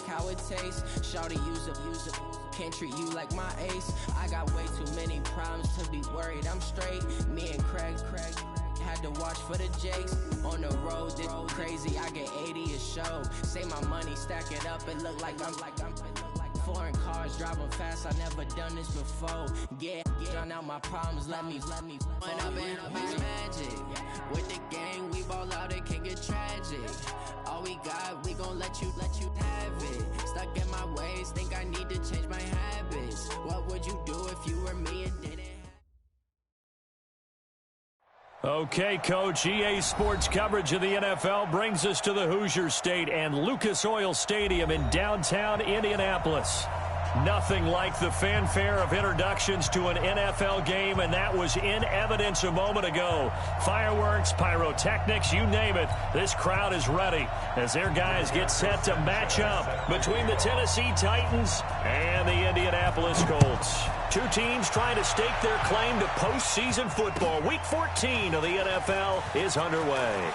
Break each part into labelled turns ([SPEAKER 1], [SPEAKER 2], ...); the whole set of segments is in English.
[SPEAKER 1] like how it tastes. Shawty use it. Can't treat you like my ace. I got way too many problems to be worried. I'm straight. Me and Craig had to watch for the Jakes. On the road, this crazy. I get 80 a show. Say my money, stack it up. It look like I'm foreign cars, driving fast. I never done this before. Get drown out my problems. Let me. When I've been magic. With the gang, we ball out. It can get tragic. All we got, we gon' let you have it. Stuck in my ways, think I need to change my habits. What would you do if you were me and didn't?
[SPEAKER 2] Okay, Coach, EA Sports coverage of the NFL brings us to the Hoosier State and Lucas Oil Stadium in downtown Indianapolis. Nothing like the fanfare of introductions to an NFL game, and that was in evidence a moment ago. Fireworks, pyrotechnics, you name it. This crowd is ready as their guys get set to match up between the Tennessee Titans and the Indianapolis Colts. Two teams trying to stake their claim to postseason football. Week 14 of the NFL is underway.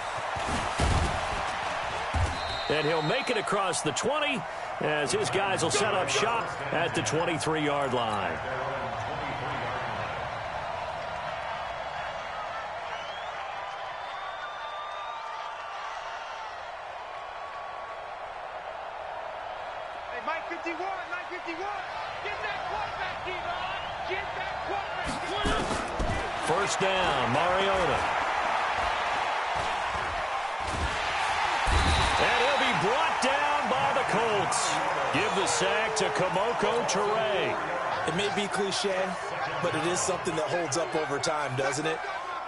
[SPEAKER 2] And he'll make it across the 20 as his guys will set up shop at the 23-yard line.
[SPEAKER 3] Hey, Mike 51, Mike 51. Get that quarterback, D-Line. Get that quarterback.
[SPEAKER 2] First down, Mariota. And he'll be brought down by the Colts. Give the sack to Kamoko Toure.
[SPEAKER 4] It may be cliche, but it is something that holds up over time, doesn't it?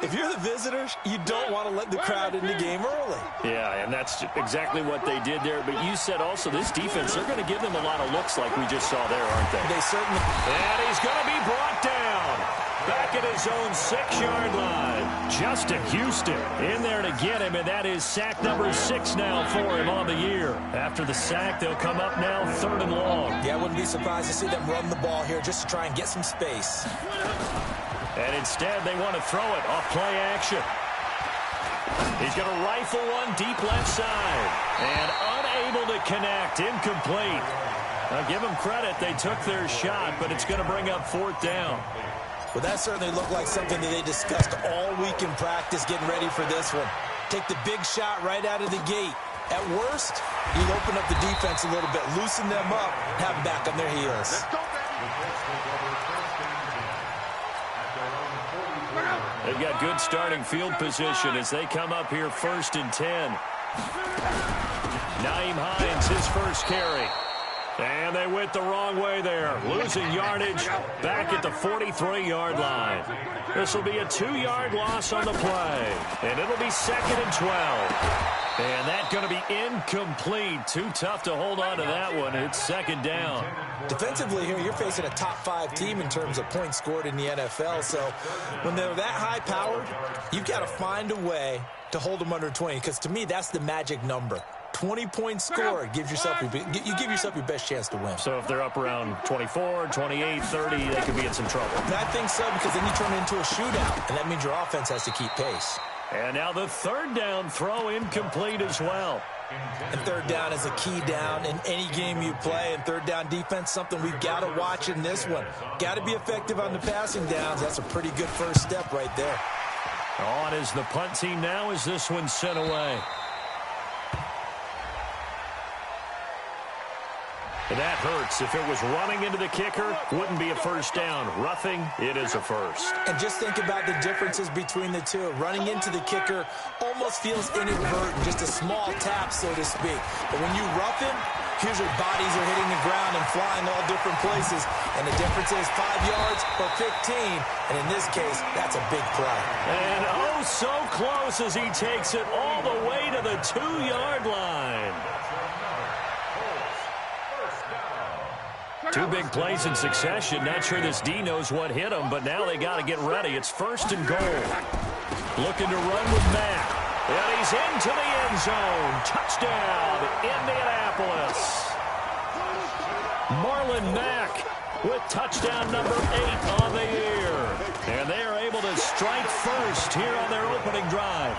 [SPEAKER 4] If you're the visitors, you don't want to let the crowd in the game early.
[SPEAKER 2] Yeah, and that's exactly what they did there. But you said also this defense, they're going to give them a lot of looks like we just saw there, aren't they?
[SPEAKER 4] They certainly.
[SPEAKER 2] And he's going to be brought down. Back at his own 6-yard line. Justin Houston in there to get him, and that is sack number 6 now for him on the year. After the sack, they'll come up now 3rd and long.
[SPEAKER 4] Yeah, I wouldn't be surprised to see them run the ball here just to try and get some space.
[SPEAKER 2] And instead, they want to throw it off play action. He's going to rifle one deep left side. And unable to connect, incomplete. Now, give them credit, they took their shot, but it's going to bring up 4th down.
[SPEAKER 4] Well, that certainly looked like something that they discussed all week in practice, getting ready for this one. Take the big shot right out of the gate. At worst, you open up the defense a little bit, loosen them up, have them back on their heels.
[SPEAKER 2] They've got good starting field position as they come up here 1st and 10. Nyheim Hines, his first carry. And they went the wrong way there, losing yardage back at the 43-yard line. This will be a 2-yard loss on the play, and it'll be 2nd and 12. And that's going to be incomplete. Too tough to hold on to that one. It's 2nd down.
[SPEAKER 4] Defensively here, you're facing a top-5 team in terms of points scored in the NFL. So when they're that high-powered, you've got to find a way to hold them under 20, because to me, that's the magic number. 20 points scored gives yourself you give yourself your best chance to win.
[SPEAKER 2] So if they're up around 24, 28, 30, they could be in some trouble.
[SPEAKER 4] I think so, because then you turn it into a shootout, and that means your offense has to keep pace.
[SPEAKER 2] And now the 3rd down throw incomplete as well.
[SPEAKER 4] And 3rd down is a key down in any game you play, and 3rd down defense, something we've got to watch in this one. Got to be effective on the passing downs. That's a pretty good first step right there.
[SPEAKER 2] On is the punt team now as this one's sent away. That hurts. If it was running into the kicker, wouldn't be a first down. Roughing, it is a first.
[SPEAKER 4] And just think about the differences between the two. Running into the kicker almost feels inadvertent, just a small tap, so to speak. But when you rough him, here's your bodies are hitting the ground and flying all different places. And the difference is 5 yards or 15. And in this case, that's a big play.
[SPEAKER 2] And oh, so close as he takes it all the way to the 2-yard line. 2 big plays in succession. Not sure this D knows what hit him, but now they got to get ready. It's 1st and goal. Looking to run with Mack. And he's into the end zone. Touchdown, Indianapolis. Marlon Mack with touchdown number 8 on the year. And they are able to strike first here on their opening drive.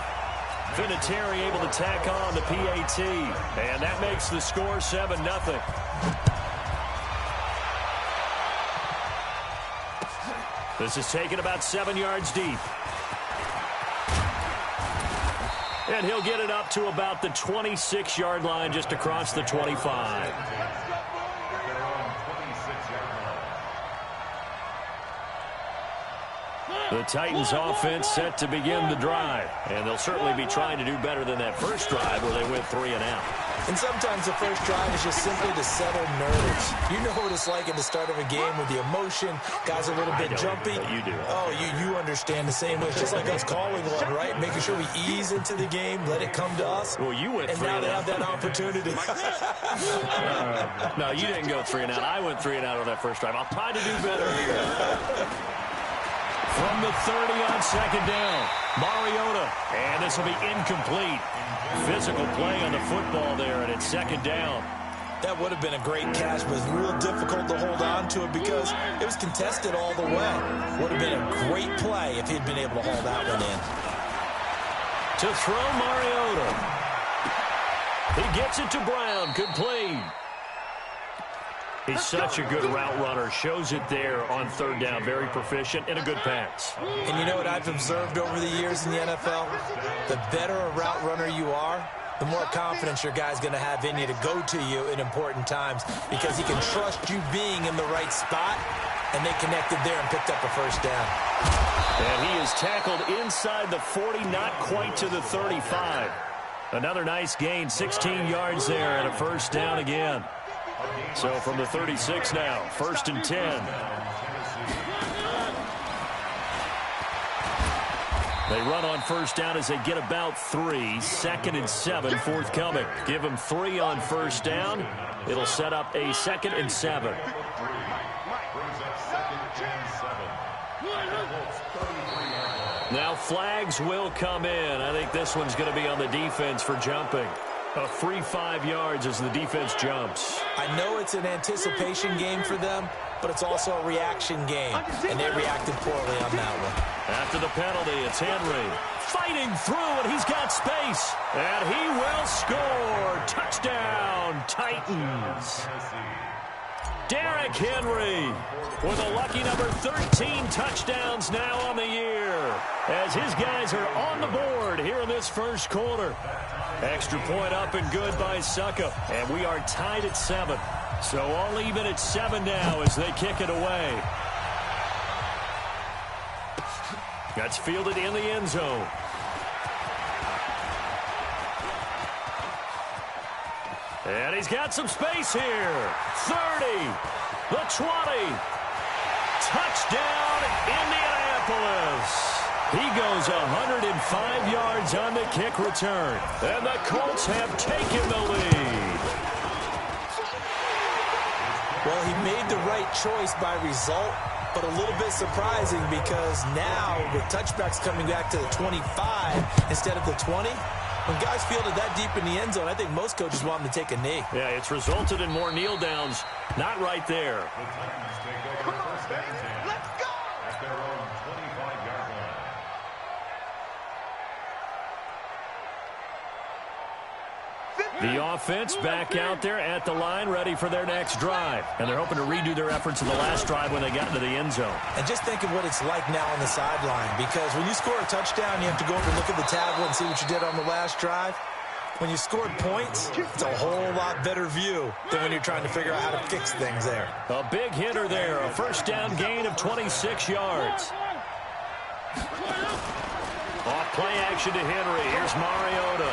[SPEAKER 2] Vinatieri able to tack on the PAT. And that makes the score 7-0. This is taken about 7 yards deep. And he'll get it up to about the 26-yard line, just across the 25. The Titans offense set to begin the drive. And they'll certainly be trying to do better than that first drive where they went 3 and out.
[SPEAKER 4] And sometimes the first drive is just simply to settle nerves. You know what it's like at the start of a game with the emotion. Guys are a little bit jumpy.
[SPEAKER 2] You do.
[SPEAKER 4] Oh, you understand the same way. It's just like us calling one, right? Making sure we ease into the game, let it come to us.
[SPEAKER 2] Well, you went 3
[SPEAKER 4] and out. And now they have that opportunity.
[SPEAKER 2] No, you didn't go 3 and out. I went 3 and out on that first drive. I'll try to do better here. From the 30 on second down, Mariota. And this will be incomplete. Physical play on the football there, and it's second down.
[SPEAKER 4] That would have been a great catch, but it's real difficult to hold on to it because it was contested all the way. Would have been a great play if he'd been able to haul that one in.
[SPEAKER 2] To throw Mariota. He gets it to Brown, complete. He's such a good route runner. Shows it there on third down. Very proficient and a good pass.
[SPEAKER 4] And you know what I've observed over the years in the NFL? The better a route runner you are, the more confidence your guy's going to have in you to go to you in important times because he can trust you being in the right spot, and they connected there and picked up a first down.
[SPEAKER 2] And he is tackled inside the 40, not quite to the 35. Another nice gain, 16 yards there, and a first down again. So from the 36 now, 1st and 10. They run on first down as they get about 3. 2nd and 7 forthcoming. Give them 3 on first down. It'll set up a 2nd and 7. Now flags will come in. I think this one's going to be on the defense for jumping. A free 5 yards as the defense jumps.
[SPEAKER 4] I know it's an anticipation game for them, but it's also a reaction game, and they reacted poorly on that one.
[SPEAKER 2] After the penalty, it's Henry fighting through, and he's got space. And he will score. Touchdown, Titans. Derrick Henry with a lucky number 13 touchdowns now on the year as his guys are on the board here in this first quarter. Extra point up and good by Suckup. And we are tied at 7. So all even at 7 now as they kick it away. That's fielded in the end zone. And he's got some space here. 30, the 20. Touchdown, Indianapolis. He goes 105 yards on the kick return. And the Colts have taken the lead.
[SPEAKER 4] Well, he made the right choice by result, but a little bit surprising because now with touchbacks coming back to the 25 instead of the 20, when guys fielded that deep in the end zone, I think most coaches want them to take a knee.
[SPEAKER 2] Yeah, it's resulted in more kneel downs. Not right there.
[SPEAKER 3] Come on, baby. Let's go! At their own 25-yard line.
[SPEAKER 2] The offense back out there at the line, ready for their next drive. And they're hoping to redo their efforts in the last drive when they got into the end zone.
[SPEAKER 4] And just think of what it's like now on the sideline, because when you score a touchdown, you have to go over and look at the tablet and see what you did on the last drive. When you scored points, it's a whole lot better view than when you're trying to figure out how to fix things there.
[SPEAKER 2] A big hitter there, a first down gain of 26 yards. Off play action to Henry. Here's Mariota.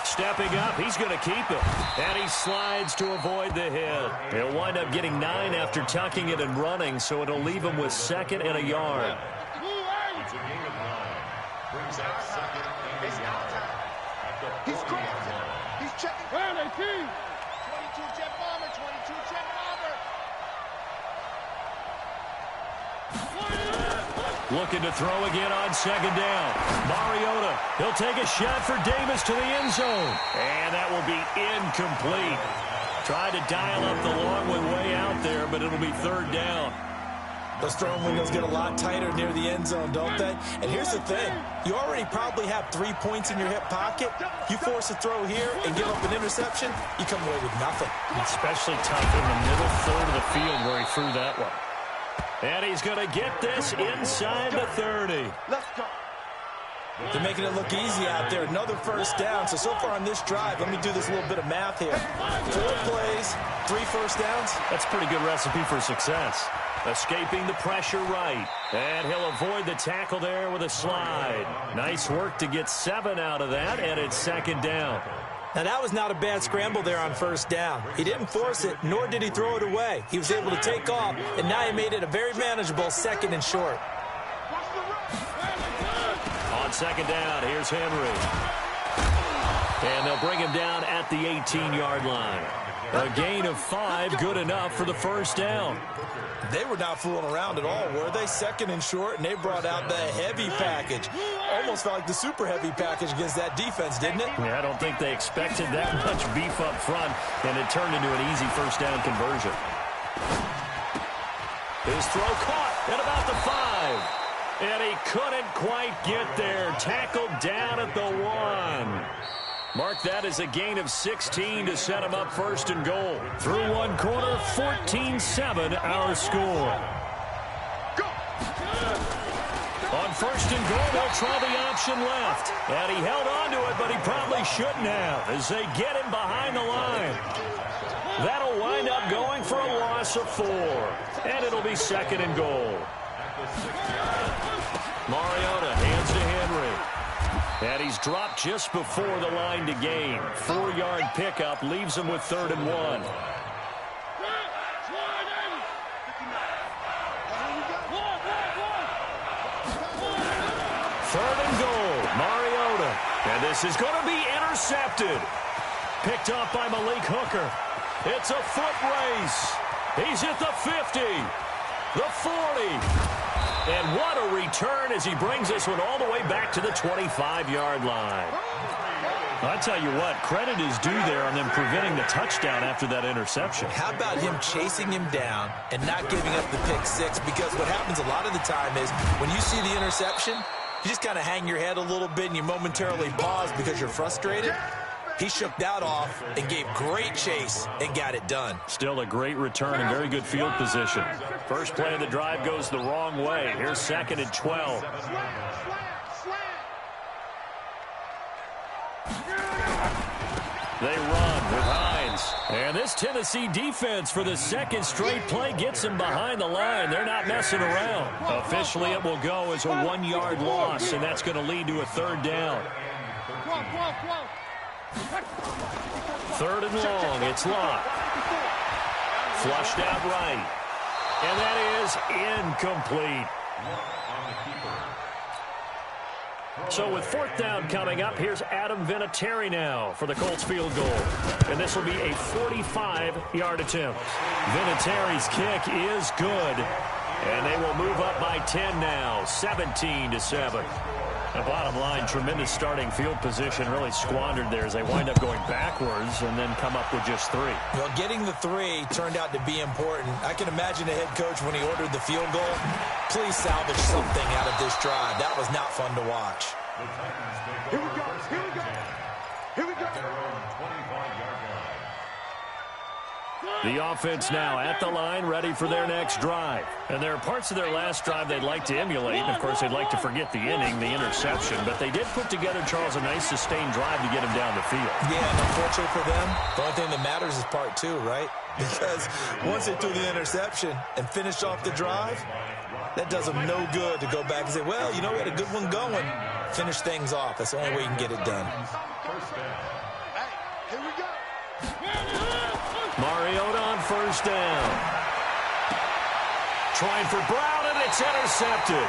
[SPEAKER 2] Stepping up, he's going to keep it. And he slides to avoid the hit. He'll wind up getting 9 after tucking it and running, so it'll leave him with 2nd and a yard.
[SPEAKER 3] It's a gain of 9. Brings out 2nd and a yard. He's crossing. He's checking. 22 jet bomber. 22 jet bomber.
[SPEAKER 2] Looking to throw again on second down. Mariota, he'll take a shot for Davis to the end zone. And that will be incomplete. Tried to dial up the long one way out there, but it'll be 3rd down.
[SPEAKER 4] Those throwing windows get a lot tighter near the end zone, don't they? And here's the thing. You already probably have 3 points in your hip pocket. You force a throw here and give up an interception, you come away with nothing.
[SPEAKER 2] Especially tough in the middle third of the field where he threw that one. And he's going to get this inside the 30.
[SPEAKER 3] Let's go.
[SPEAKER 4] They're making it look easy out there. Another first down. So far on this drive, let me do this little bit of math here. 4 plays, 3 first downs.
[SPEAKER 2] That's a pretty good recipe for success. Escaping the pressure right. And he'll avoid the tackle there with a slide. Nice work to get 7 out of that, and it's second down.
[SPEAKER 4] Now, that was not a bad scramble there on first down. He didn't force it, nor did he throw it away. He was able to take off, and now he made it a very manageable second and short.
[SPEAKER 2] On second down, here's Henry. And they'll bring him down at the 18-yard line. A gain of 5, good enough for the first down.
[SPEAKER 4] They were not fooling around at all, were they? Second and short, and they brought out the heavy package. Almost felt like the super heavy package against that defense, didn't it?
[SPEAKER 2] Yeah, I don't think they expected that much beef up front, and it turned into an easy first down conversion. His throw caught at about the 5. And he couldn't quite get there. Tackled down at the 1. Mark that as a gain of 16 to set him up first and goal. Through one quarter, 14-7 our score. On first and goal, they'll try the option left. And he held on to it, but he probably shouldn't have as they get him behind the line. That'll wind up going for a loss of 4. And it'll be second and goal. Mariota hands to Henry. And he's dropped just before the line to gain. 4-yard pickup leaves him with 3rd and 1. Third and goal, Mariota. And this is going to be intercepted. Picked up by Malik Hooker. It's a foot race. He's at the 50, the 40. And what a return as he brings this one all the way back to the 25-yard line. I tell you what, credit is due there on them preventing the touchdown after that interception.
[SPEAKER 4] How about him chasing him down and not giving up the pick 6? Because what happens a lot of the time is when you see the interception, you just kind of hang your head a little bit and you momentarily pause because you're frustrated. He shook that off and gave great chase and got it done.
[SPEAKER 2] Still a great return and very good field position. First play of the drive goes the wrong way. Here's second and 12. They run with Hines. And this Tennessee defense for the second straight play gets him behind the line. They're not messing around. Officially, it will go as a 1-yard loss, and that's going to lead to a 3rd down. 3rd and long. It's Locke. Flushed out right. And that is incomplete. So with 4th down coming up, here's Adam Vinatieri now for the Colts field goal. And this will be a 45-yard attempt. Vinatieri's kick is good. And they will move up by 10 now, 17-7. The bottom line, tremendous starting field position, really squandered there as they wind up going backwards and then come up with just 3.
[SPEAKER 4] Well, getting the 3 turned out to be important. I can imagine the head coach when he ordered the field goal. Please salvage something out of this drive. That was not fun to watch.
[SPEAKER 3] Here we go. Here we go. Here we go.
[SPEAKER 2] The offense now at the line, ready for their next drive. And there are parts of their last drive they'd like to emulate. And, of course, they'd like to forget the inning, the interception. But they did put together, Charles, a nice sustained drive to get him down the field.
[SPEAKER 4] Yeah, and unfortunately for them, the only thing that matters is part 2, right? Because once they threw the interception and finished off the drive, that does them no good to go back and say, well, you know, we had a good one going. Finish things off. That's the only way you can get it done.
[SPEAKER 3] Hey, here we go.
[SPEAKER 2] Mariota on first down. Trying for Brown, and it's intercepted.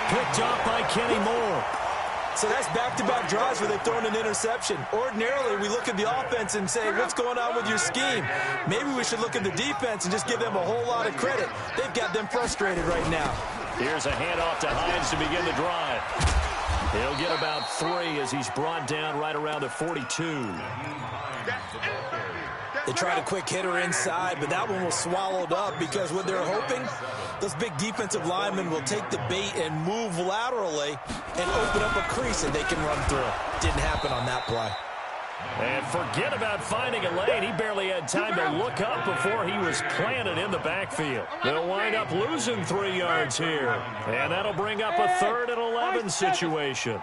[SPEAKER 2] Picked up by Kenny Moore.
[SPEAKER 4] So that's back-to-back drives where they've thrown an interception. Ordinarily, we look at the offense and say, what's going on with your scheme? Maybe we should look at the defense and just give them a whole lot of credit. They've got them frustrated right now.
[SPEAKER 2] Here's a handoff to Hines to begin the drive. He'll get about 3 as he's brought down right around the 42.
[SPEAKER 3] That's it.
[SPEAKER 4] They tried a quick hitter inside, but that one was swallowed up because what they're hoping, those big defensive linemen will take the bait and move laterally and open up a crease and they can run through. Didn't happen on that play.
[SPEAKER 2] And forget about finding a lane. He barely had time to look up before he was planted in the backfield. They'll wind up losing 3 yards here. And that'll bring up a 3rd and 11 situation.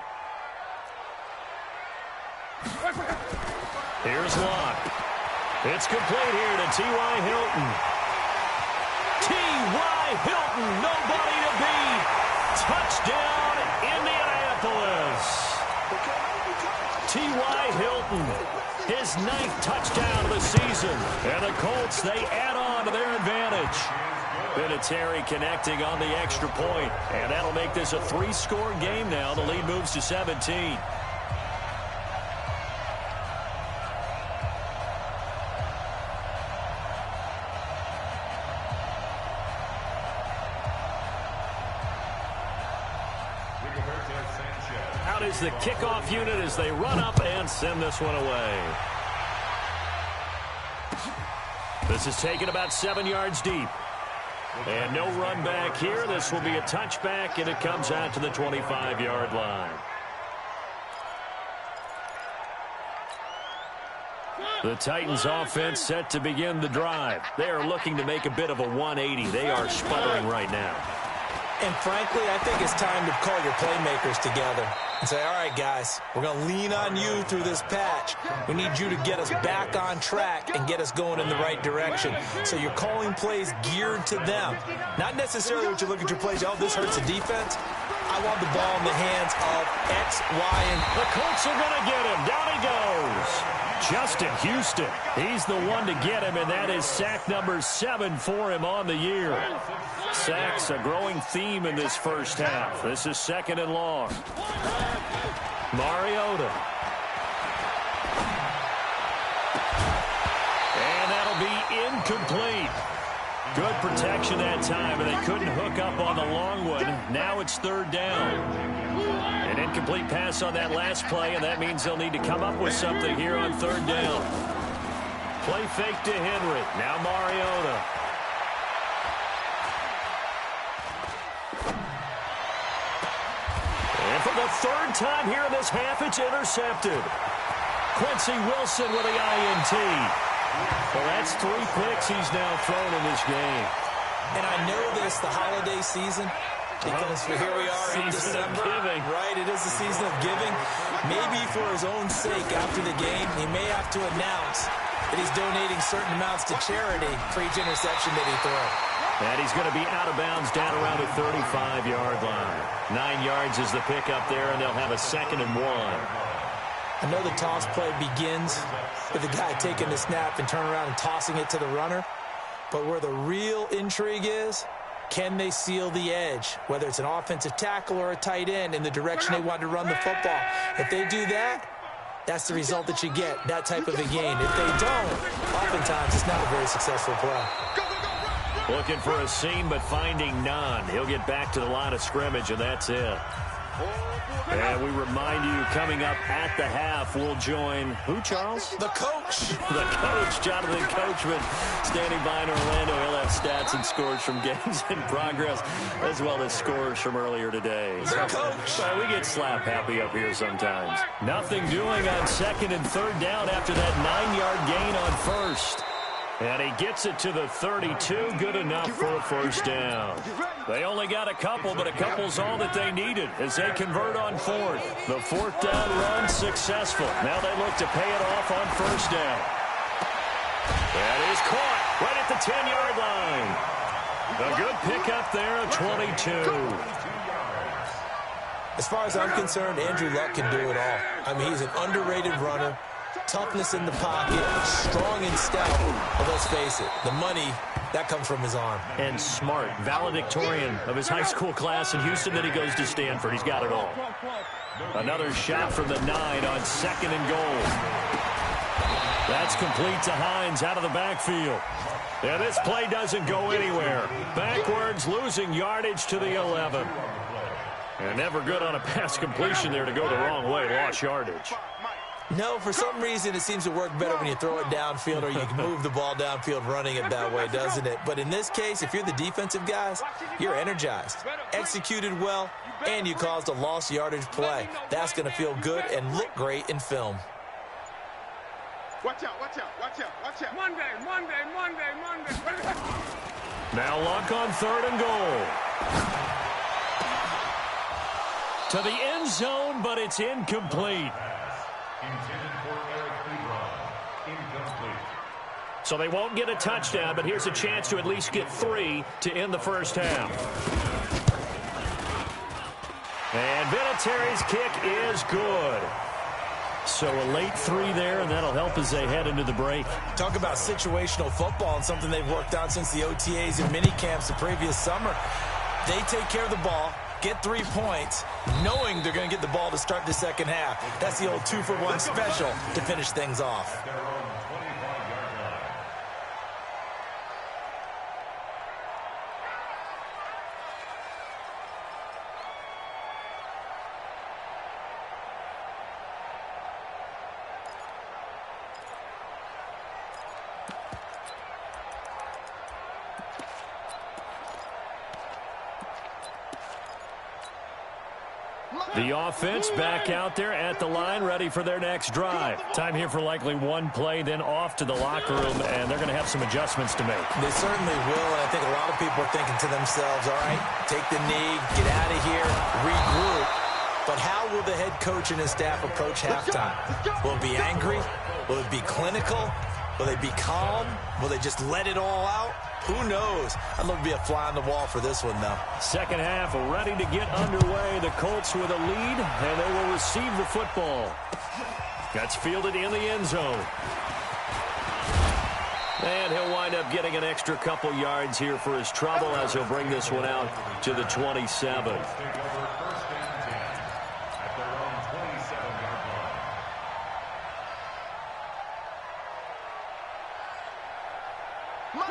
[SPEAKER 2] Here's Locke. It's complete here to T.Y. Hilton. T.Y. Hilton, nobody to beat. Touchdown, Indianapolis. T.Y. Hilton, his 9th touchdown of the season. And the Colts, they add on to their advantage. Vinatieri connecting on the extra point. And that'll make this a 3-score game now. The lead moves to 17. Out is the kickoff unit as they run up and send this one away. This is taken about 7 yards deep. And no run back here. This will be a touchback, and it comes out to the 25-yard line. The Titans offense set to begin the drive. They are looking to make a bit of a 180. They are sputtering right now.
[SPEAKER 4] And frankly, I think it's time to call your playmakers together and say, all right, guys, we're going to lean on you through this patch. We need you to get us back on track and get us going in the right direction. So you're calling plays geared to them. Not necessarily what you look at your plays, oh, this hurts the defense. I want the ball in the hands of X, Y, and
[SPEAKER 2] the Colts are going to get him. Down he goes. Justin Houston, he's the one to get him, and that is sack number 7 for him on the year. Sacks, a growing theme in this first half. This is 2nd and long. Mariota. And that'll be incomplete. Good protection that time, and they couldn't hook up on the long one. Now it's 3rd down. An incomplete pass on that last play, and that means they'll need to come up with something here on 3rd down. Play fake to Henry. Now Mariota. And for the 3rd time here in this half, it's intercepted. Quincy Wilson with the INT. Well, that's 3 picks he's now thrown in this game.
[SPEAKER 4] And I know this, the holiday season, because here we are in December. Right, it is the season of giving. Maybe for his own sake after the game, he may have to announce that he's donating certain amounts to charity for each interception that he throws.
[SPEAKER 2] And he's going to be out of bounds down around the 35-yard line. 9 yards is the pickup there, and they'll have a 2nd and 1.
[SPEAKER 4] I know the toss play begins with the guy taking the snap and turning around and tossing it to the runner. But where the real intrigue is, can they seal the edge, whether it's an offensive tackle or a tight end, in the direction they want to run the football? If they do that, that's the result that you get, that type of a gain. If they don't, oftentimes it's not a very successful play.
[SPEAKER 2] Looking for a seam, but finding none. He'll get back to the line of scrimmage, and that's it. And we remind you, coming up at the half, we'll join who, Charles?
[SPEAKER 4] The coach.
[SPEAKER 2] The coach, Jonathan Coachman, standing by in Orlando. He'll have stats and scores from games in progress, as well as scores from earlier today.
[SPEAKER 4] The coach.
[SPEAKER 2] We get slap happy up here sometimes. Nothing doing on 2nd and 3rd down after that 9-yard gain on 1st. And he gets it to the 32. Good enough for a 1st down. They only got a couple, but a couple's all that they needed as they convert on 4th. The 4th down run successful. Now they look to pay it off on 1st down. That is caught right at the 10-yard line. A good pickup there, a 22.
[SPEAKER 4] As far as I'm concerned, Andrew Luck can do it all. I mean, he's an underrated runner. Toughness in the pocket, strong and stout. But let's face it, the money, that comes from his arm.
[SPEAKER 2] And smart, valedictorian of his high school class in Houston. Then he goes to Stanford. He's got it all. Another shot from the 9 on 2nd and goal. That's complete to Hines out of the backfield. Yeah, this play doesn't go anywhere. Backwards, losing yardage to the 11. And never good on a pass completion there to go the wrong way. Lost yardage.
[SPEAKER 4] No, for some reason it seems to work better when you throw it downfield or you can move the ball downfield running it that way, doesn't it? But in this case, if you're the defensive guys, you're energized, executed well, and you caused a lost yardage play. That's going to feel good and look great in film.
[SPEAKER 3] Watch out, watch out, watch out, watch out. Monday.
[SPEAKER 2] Now Luck on 3rd and goal. To the end zone, but it's incomplete. So they won't get a touchdown, but here's a chance to at least get 3 to end the first half. And Vinatieri's kick is good. So a late 3 there, and that'll help as they head into the break.
[SPEAKER 4] Talk about situational football and something they've worked on since the OTAs and mini camps the previous summer. They take care of the ball, get 3 points, knowing they're going to get the ball to start the second half. That's the old 2-for-1 special to finish things off.
[SPEAKER 2] The offense back out there at the line, ready for their next drive. Time here for likely one play, then off to the locker room, and they're going to have some adjustments to make.
[SPEAKER 4] They certainly will, and I think a lot of people are thinking to themselves, all right, take the knee, get out of here, regroup. But how will the head coach and his staff approach halftime? Will it be angry? Will it be clinical? Will they be calm? Will they just let it all out? Who knows? I'd love to be a fly on the wall for this one, though.
[SPEAKER 2] Second half ready to get underway. The Colts with a lead, and they will receive the football. That's fielded in the end zone. And he'll wind up getting an extra couple yards here for his trouble as he'll bring this one out to the 27.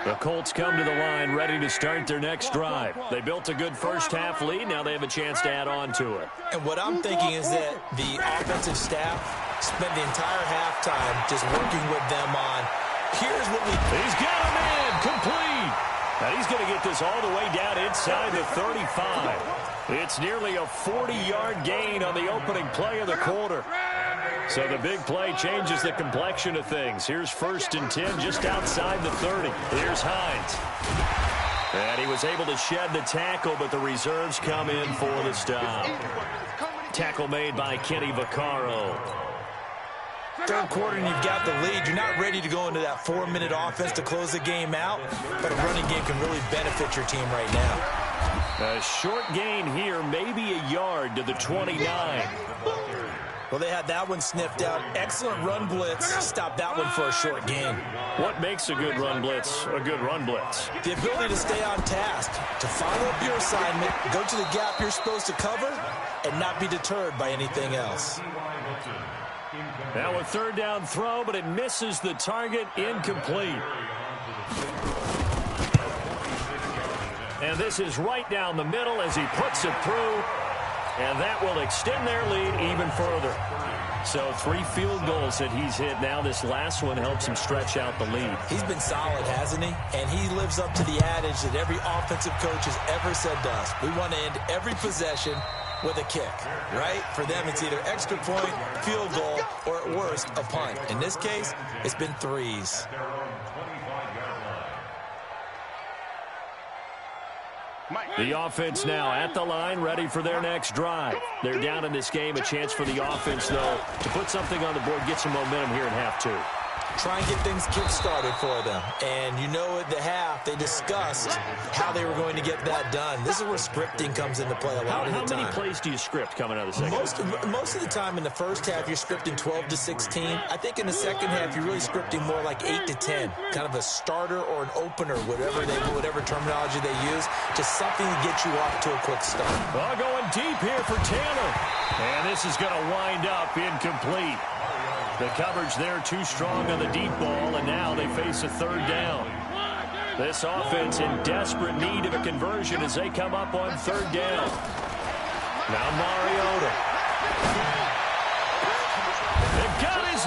[SPEAKER 2] The Colts come to the line ready to start their next drive. They built a good first-half lead. Now they have a chance to add on to it.
[SPEAKER 4] And what I'm thinking is that the offensive staff spent the entire halftime just working with them on, here's what we...
[SPEAKER 2] He's got him in, complete. And he's going to get this all the way down inside the 35. It's nearly a 40-yard gain on the opening play of the quarter. So the big play changes the complexion of things. Here's 1st and 10 just outside the 30. Here's Hines. And he was able to shed the tackle, but the reserves come in for the stop. Tackle made by Kenny Vaccaro.
[SPEAKER 4] Third quarter and you've got the lead. You're not ready to go into that 4-minute offense to close the game out, but a running game can really benefit your team right now.
[SPEAKER 2] A short gain here, maybe a yard to the 29.
[SPEAKER 4] Well, they had that one sniffed out. Excellent run blitz. Stop that one for a short gain.
[SPEAKER 2] What makes a good run blitz a good run blitz?
[SPEAKER 4] The ability to stay on task, to follow up your assignment, go to the gap you're supposed to cover, and not be deterred by anything else.
[SPEAKER 2] Now a 3rd down throw, but it misses the target, incomplete. And this is right down the middle as he puts it through. And that will extend their lead even further. So 3 field goals that he's hit. Now this last one helps him stretch out the lead.
[SPEAKER 4] He's been solid, hasn't he? And he lives up to the adage that every offensive coach has ever said to us. We want to end every possession with a kick, right? For them, it's either extra point, field goal, or at worst, a punt. In this case, it's been 3s.
[SPEAKER 2] The offense now at the line, ready for their next drive. They're down in this game. A chance for the offense, though, to put something on the board, get some momentum here in half 2.
[SPEAKER 4] Try and get things kick-started for them. And you know at the half, they discussed how they were going to get that done. This is where scripting comes into play a lot of the time.
[SPEAKER 2] How many plays do you script coming out of the second?
[SPEAKER 4] Most of the time in the first half, you're scripting 12 to 16. I think in the second half, you're really scripting more like 8 to 10. Kind of a starter or an opener, whatever terminology they use. Just something to get you off to a quick start.
[SPEAKER 2] Well, going deep here for Taylor. And this is going to wind up incomplete. The coverage there too strong on the deep ball, and now they face a 3rd down. This offense in desperate need of a conversion as they come up on 3rd down. Now Mariota. They've got his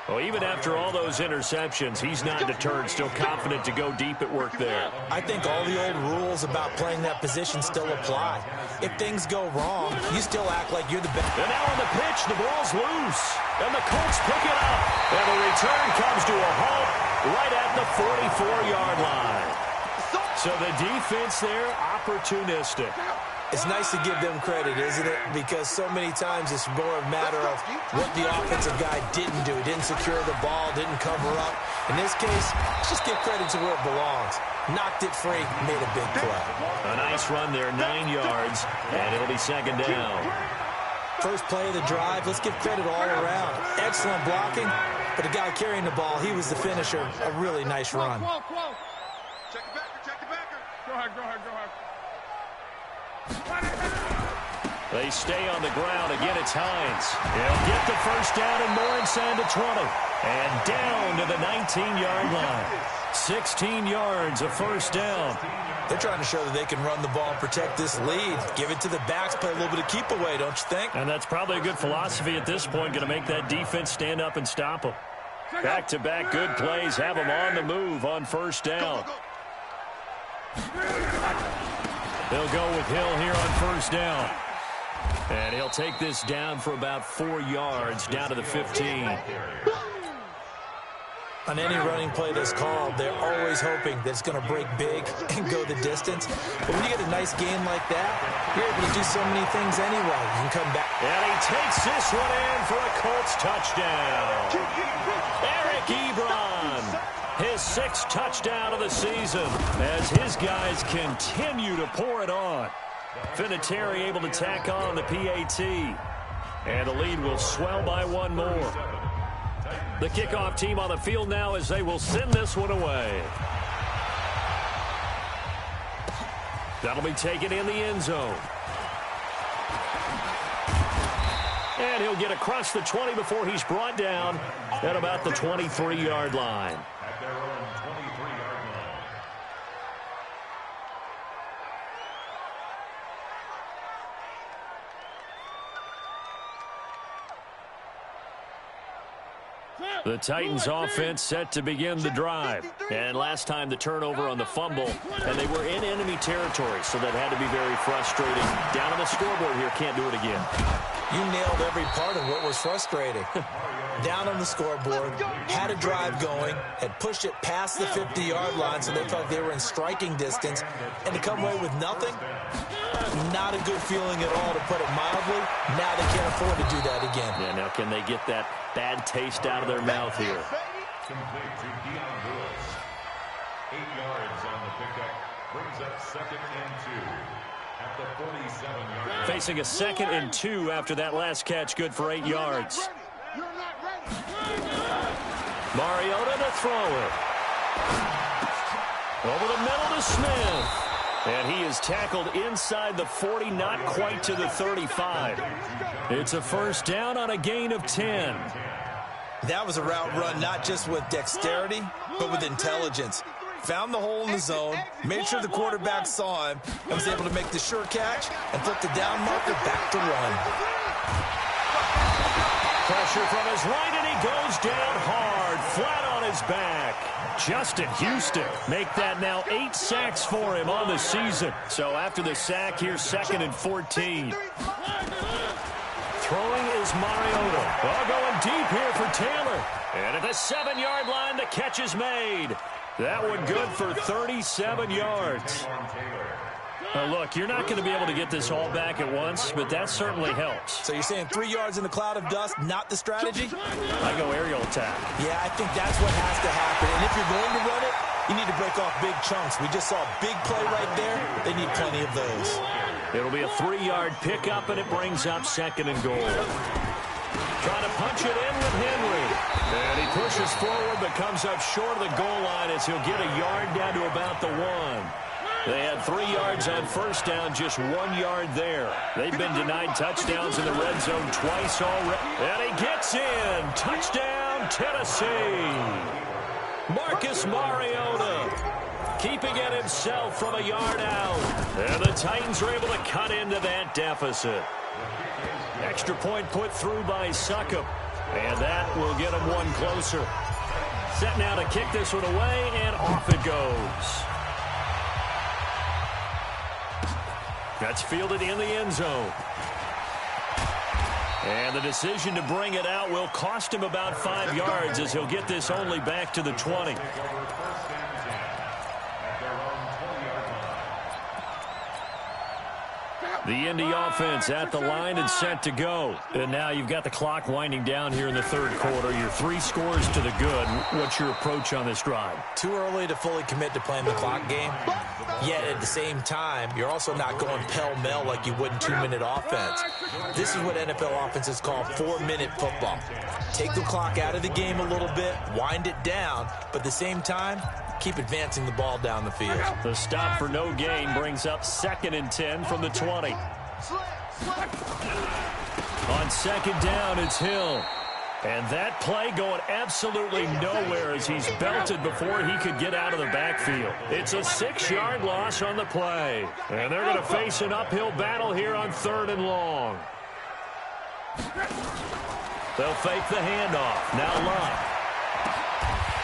[SPEAKER 2] Well, even after all those interceptions, he's not deterred, still confident to go deep at work there.
[SPEAKER 4] I think all the old rules about playing that position still apply. If things go wrong, you still act like you're the best.
[SPEAKER 2] And now on the pitch, the ball's loose. And the Colts pick it up. And the return comes to a halt right at the 44-yard line. So the defense there, opportunistic.
[SPEAKER 4] It's nice to give them credit, isn't it? Because so many times it's more a matter of what the offensive guy didn't do. Didn't secure the ball, didn't cover up. In this case, let's just give credit to where it belongs. Knocked it free, made a big play.
[SPEAKER 2] A nice run there, 9 yards, and it'll be second down.
[SPEAKER 4] First play of the drive, let's give credit all around. Excellent blocking, but the guy carrying the ball, he was the finisher. A really nice run.
[SPEAKER 3] Check it back, check it back. Go ahead.
[SPEAKER 2] They stay on the ground. Again, it's Hines. He'll get the first down and more inside the 20. And down to the 19-yard line. 16 yards, a first down.
[SPEAKER 4] They're trying to show that they can run the ball and protect this lead. Give it to the backs, play a little bit of keep away, don't you think?
[SPEAKER 2] And that's probably a good philosophy at this point, going to make that defense stand up and stop them. Back-to-back good plays, have them on the move on first down. They'll go with Hill here on first down. And he'll take this down for about 4 yards, down to the 15.
[SPEAKER 4] On any running play that's called, they're always hoping that it's going to break big and go the distance. But when you get a nice gain like that, you're able to do so many things anyway. You can come back.
[SPEAKER 2] And he takes this one in for a Colts touchdown. Eric Ebron, his 6th touchdown of the season as his guys continue to pour it on. Vinatieri able to tack on the PAT. And the lead will swell by 1 more. The kickoff team on the field now as they will send this one away. That'll be taken in the end zone. And he'll get across the 20 before he's brought down at about the 23-yard line.
[SPEAKER 3] At their own 23-yard line.
[SPEAKER 2] The Titans offense set to begin the drive. And last time the turnover on the fumble, and they were in enemy territory, so that had to be very frustrating. Down on the scoreboard here, can't do it again.
[SPEAKER 4] You nailed every part of what was frustrating. Down on the scoreboard, had a drive going, had pushed it past the 50-yard line so they felt they were in striking distance, and to come away with nothing, not a good feeling at all, to put it mildly. Now they can't afford to do that again.
[SPEAKER 2] Yeah, now can they get that bad taste out of their mouth here?
[SPEAKER 3] Complete to Deion Lewis. 8 yards on the pickup. Brings up 2nd and 2 at the 47-yard line.
[SPEAKER 2] Facing a 2nd and 2 after that last catch, good for 8 yards. Mariota to throw it. Over the middle to Smith. And he is tackled inside the 40, not quite to the 35. It's a first down on a gain of 10.
[SPEAKER 4] That was a route run not just with dexterity, but with intelligence. Found the hole in the zone, made sure the quarterback saw him, and was able to make the sure catch and flip the down marker back to run.
[SPEAKER 2] Pressure from his right, and he goes down hard, flat on his back. Justin Houston make that now 8 sacks for him on the season. So after the sack, here's 2nd and 14. Throwing is Mariota. Well, going deep here for Taylor. And at the 7-yard line, the catch is made. That one good for 37 yards. Now, look, you're not going to be able to get this all back at once, but that certainly helps.
[SPEAKER 4] So you're saying 3 yards in a cloud of dust, not the strategy?
[SPEAKER 2] I go aerial attack.
[SPEAKER 4] Yeah, I think that's what has to happen. And if you're going to run it, you need to break off big chunks. We just saw a big play right there. They need plenty of those.
[SPEAKER 2] It'll be a 3-yard pickup, and it brings up 2nd and goal. Trying to punch it in with Henry. And he pushes forward, but comes up short of the goal line as he'll get a yard down to about the 1. They had 3 yards on first down, just 1 yard there. They've been denied touchdowns in the red zone twice already. And he gets in. Touchdown, Tennessee. Marcus Mariota keeping it himself from a yard out. And the Titans are able to cut into that deficit. Extra point put through by Succop. And that will get him one closer. Set now to kick this one away, and off it goes. That's fielded in the end zone. And the decision to bring it out will cost him about 5 yards as he'll get this only back to the 20. The Indy offense at the line and set to go. And now you've got the clock winding down here in the third quarter. Your 3 scores to the good. What's your approach on this drive?
[SPEAKER 4] Too early to fully commit to playing the clock game. Yet at the same time, you're also not going pell-mell like you would in 2-minute offense. This is what NFL offenses call 4-minute football. Take the clock out of the game a little bit, wind it down, but at the same time, keep advancing the ball down the field.
[SPEAKER 2] The stop for no gain brings up 2nd and 10 from the 20. On 2nd down, it's Hill. And that play going absolutely nowhere as he's belted before he could get out of the backfield. It's a 6-yard loss on the play. And they're going to face an uphill battle here on 3rd and long. They'll fake the handoff. Now Luck.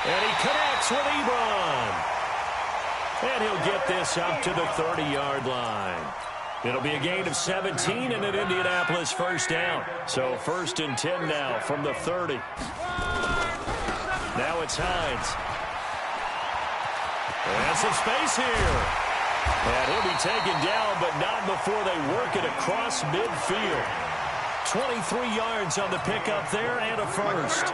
[SPEAKER 2] And he connects with Ebron. And he'll get this up to the 30-yard line. It'll be a gain of 17 and an Indianapolis first down. So 1st and 10 now from the 30. Now it's Hines. And some space here. And he'll be taken down, but not before they work it across midfield. 23 yards on the pickup there and a first.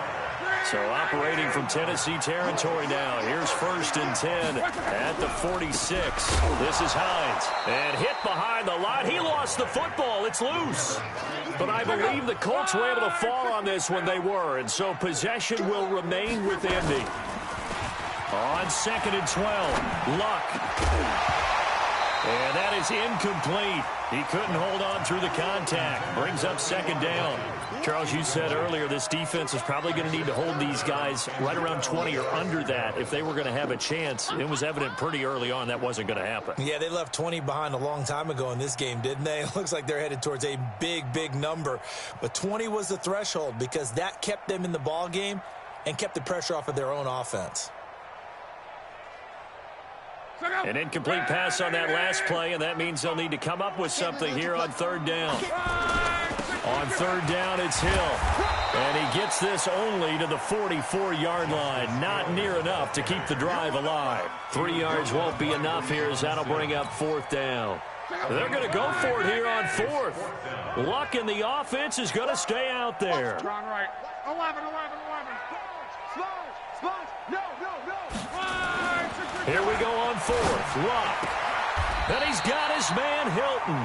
[SPEAKER 2] So operating from Tennessee territory now. Here's 1st and 10 at the 46. This is Hines. And hit behind the line. He lost the football. It's loose. But I believe the Colts were able to fall on this when they were. And so possession will remain with Indy. On 2nd and 12. Luck. And that is incomplete. He couldn't hold on through the contact. Brings up 2nd down. Charles, you said earlier this defense is probably going to need to hold these guys right around 20 or under that if they were going to have a chance. It was evident pretty early on that wasn't going to happen.
[SPEAKER 4] Yeah, they left 20 behind a long time ago in this game, didn't they? It looks like they're headed towards a big, big number. But 20 was the threshold because that kept them in the ball game and kept the pressure off of their own offense.
[SPEAKER 2] An incomplete pass on that last play, and that means they'll need to come up with something here on 3rd down. On 3rd down, it's Hill. And he gets this only to the 44-yard line. Not near enough to keep the drive alive. 3 yards won't be enough here as that'll bring up 4th down. They're going to go for it here on 4th. Luck in the offense is going to stay out there.
[SPEAKER 3] 11.
[SPEAKER 2] Here we go on 4th. Luck. And he's got his man Hilton.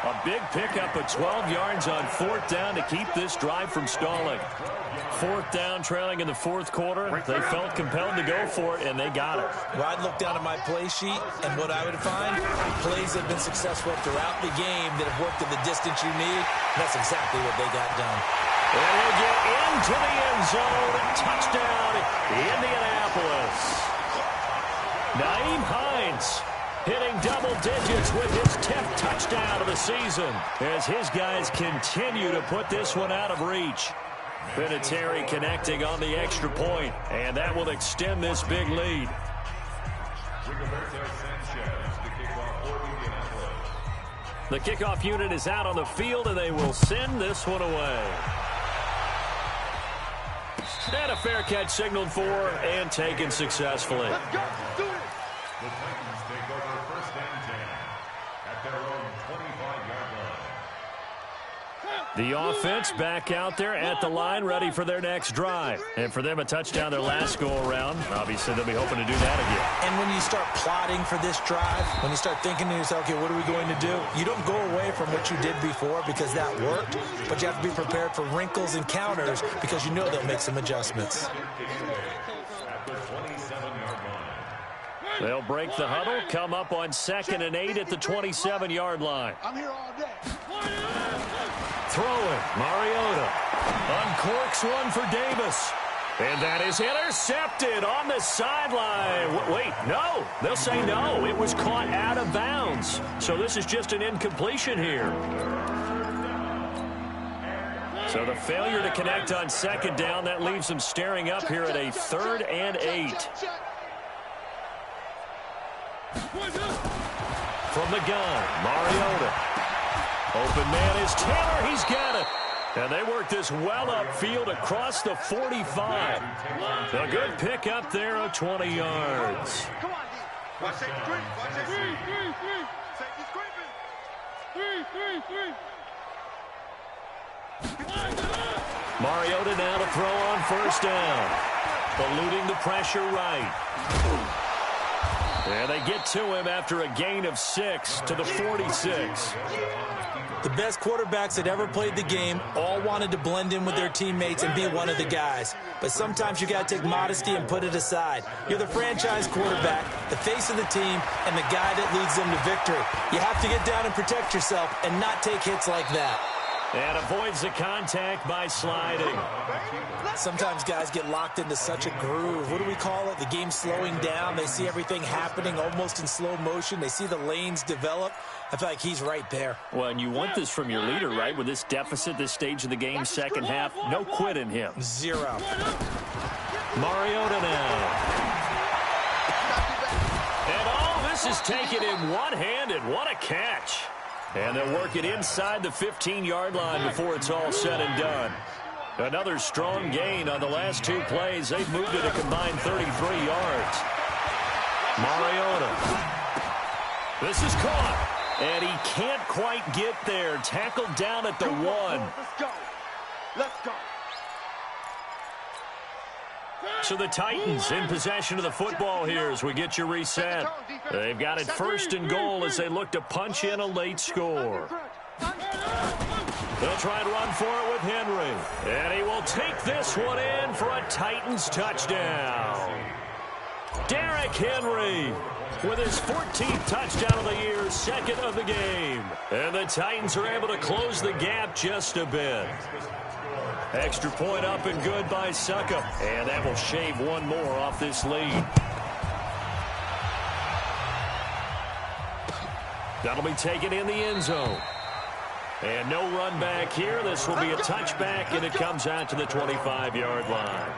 [SPEAKER 2] A big pickup of 12 yards on 4th down to keep this drive from stalling. 4th down trailing in the 4th quarter. They felt compelled to go for it, and they got it.
[SPEAKER 4] Well, I'd look down at my play sheet, and what I would find, plays have been successful throughout the game that have worked to the distance you need. That's exactly what they got done.
[SPEAKER 2] And he'll get into the end zone. Touchdown, Indianapolis. Naeem Hines hitting double digits with his 10th touchdown of the season as his guys continue to put this one out of reach. Vinatieri connecting on the extra point, and that will extend this big lead. The kickoff unit is out on the field, and they will send this one away. And a fair catch signaled for and taken successfully.
[SPEAKER 3] Let's go. Do it. The Titans take over 1st and 10 at their own 25-yard line.
[SPEAKER 2] The offense back out there at the line, ready for their next drive. And for them, a touchdown their last go-around. Obviously, they'll be hoping to do that again.
[SPEAKER 4] And when you start plotting for this drive, when you start thinking to yourself, okay, what are we going to do? You don't go away from what you did before because that worked, but you have to be prepared for wrinkles and counters because you know they'll make some adjustments.
[SPEAKER 2] They'll break the huddle, come up on 2nd and 8 at the 27-yard line.
[SPEAKER 3] I'm here all day.
[SPEAKER 2] Throwing, Mariota uncorks one for Davis. And that is intercepted on the sideline. Wait, no. They'll say no. It was caught out of bounds. So this is just an incompletion here. So the failure to connect on second down, that leaves them staring up here at a 3rd and 8. From the gun, Mariota. Open man is Taylor. He's got it. And they work this well upfield across the 45. A good pick up there of 20 yards.
[SPEAKER 3] Come on, D. Watch safety creep. Watch that creep. Safety's creeping.
[SPEAKER 2] Mariota now to throw on first down. Eluding the pressure right. And they get to him after a gain of 6 to the 46.
[SPEAKER 4] The best quarterbacks that ever played the game all wanted to blend in with their teammates and be one of the guys. But sometimes you got to take modesty and put it aside. You're the franchise quarterback, the face of the team, and the guy that leads them to victory. You have to get down and protect yourself and not take hits like that.
[SPEAKER 2] And avoids the contact by sliding.
[SPEAKER 4] Sometimes guys get locked into such a groove. What do we call it? The game slowing down. They see everything happening almost in slow motion. They see the lanes develop. I feel like he's right there.
[SPEAKER 2] Well, and you want this from your leader, right? With this deficit, this stage of the game, second half, no quit in him.
[SPEAKER 4] 0.
[SPEAKER 2] Mariota now. And all this is taken in one-handed. What a catch. And they'll work it inside the 15-yard line before it's all said and done. Another strong gain on the last 2 plays. They've moved it a combined 33 yards. Mariota. This is caught. And he can't quite get there. Tackled down at the 1.
[SPEAKER 3] Let's go. Let's go.
[SPEAKER 2] So the Titans in possession of the football here as we get you reset. They've got it 1st and goal as they look to punch in a late score. They'll try and run for it with Henry. And he will take this one in for a Titans touchdown. Derrick Henry with his 14th touchdown of the year, 2nd of the game. And the Titans are able to close the gap just a bit. Extra point up and good by Succop. And that will shave one more off this lead. That'll be taken in the end zone. And no run back here. This will be a touchback, and it comes out to the 25-yard line.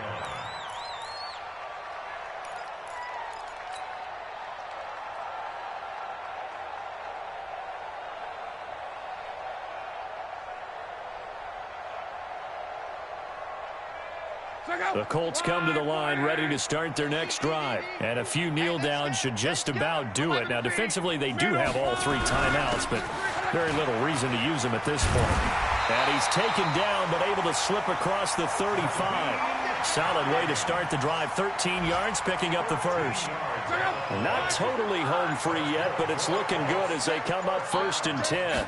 [SPEAKER 2] The Colts come to the line ready to start their next drive. And a few kneel downs should just about do it. Now, defensively, they do have all 3 timeouts, but very little reason to use them at this point. And he's taken down, but able to slip across the 35. Solid way to start the drive. 13 yards, picking up the first. Not totally home free yet, but it's looking good as they come up 1st and 10.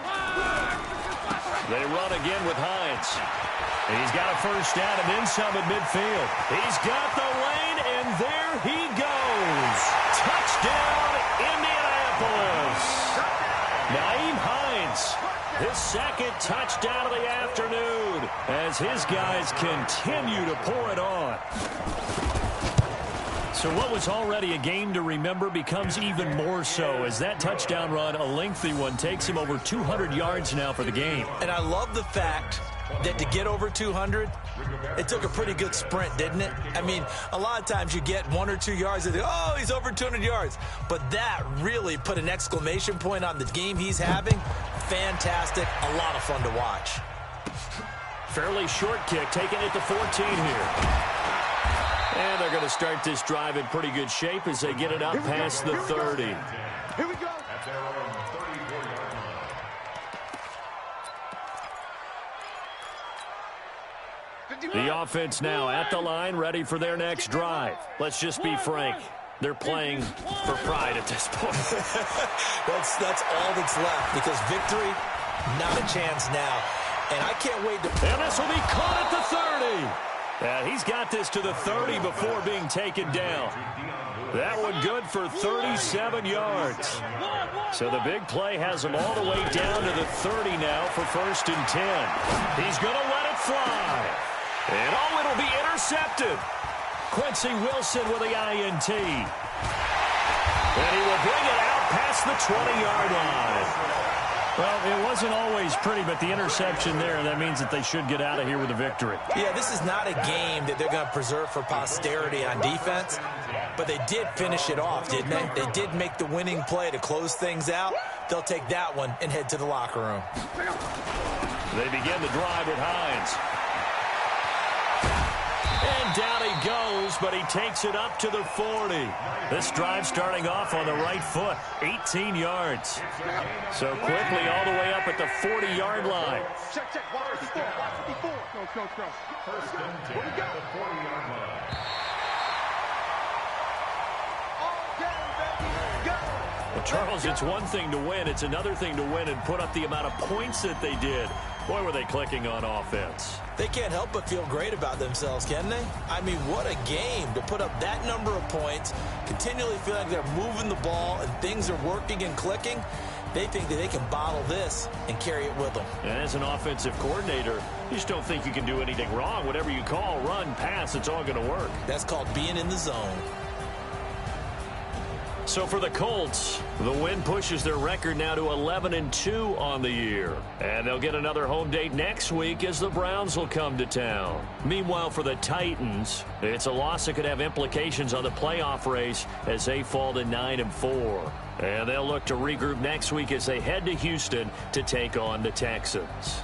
[SPEAKER 2] They run again with Hines. He's got a first down and then some at midfield. He's got the lane, and there he goes. Touchdown, Indianapolis. Nyheim Hines, his 2nd touchdown of the afternoon as his guys continue to pour it on. So what was already a game to remember becomes even more so as that touchdown run, a lengthy one, takes him over 200 yards now for the game.
[SPEAKER 4] And I love the fact that to get over 200, it took a pretty good sprint, didn't it? I mean, a lot of times you get 1 or 2 yards and oh, he's over 200 yards. But that really put an exclamation point on the game he's having. Fantastic. A lot of fun to watch.
[SPEAKER 2] Fairly short kick, taking it to 14 here. And they're going to start this drive in pretty good shape as they get it up past the 30.
[SPEAKER 3] Here we go.
[SPEAKER 2] The offense now at the line, ready for their next drive. Let's just be frank. They're playing for pride at this point.
[SPEAKER 4] that's all that's left because victory, not a chance now. And I can't wait to...
[SPEAKER 2] And this will be caught at the 30. He's got this to the 30 before being taken down. That one good for 37 yards. So the big play has him all the way down to the 30 now for 1st and 10. He's going to let it fly. And it'll be intercepted. Quincy Wilson with the INT. And he will bring it out past the 20-yard line. Well, it wasn't always pretty, but the interception there, that means that they should get out of here with a victory.
[SPEAKER 4] Yeah, this is not a game that they're going to preserve for posterity on defense, but they did finish it off, didn't they? They did make the winning play to close things out. They'll take that one and head to the locker room.
[SPEAKER 2] They begin the drive with Hines. And down he goes, but he takes it up to the 40. This drive starting off on the right foot, 18 yards. So quickly all the way up at the 40-yard line.
[SPEAKER 3] Check. Watch 54. Go. First and 10 at the 40-yard line.
[SPEAKER 2] Well, Charles, it's one thing to win. It's another thing to win and put up the amount of points that they did. Boy, were they clicking on offense.
[SPEAKER 4] They can't help but feel great about themselves, can they? I mean, what a game to put up that number of points, continually feel like they're moving the ball and things are working and clicking. They think that they can bottle this and carry it with them.
[SPEAKER 2] And as an offensive coordinator, you just don't think you can do anything wrong. Whatever you call, run, pass, it's all going to work.
[SPEAKER 4] That's called being in the zone.
[SPEAKER 2] So for the Colts, the win pushes their record now to 11-2 on the year. And they'll get another home date next week as the Browns will come to town. Meanwhile, for the Titans, it's a loss that could have implications on the playoff race as they fall to 9-4. And they'll look to regroup next week as they head to Houston to take on the Texans.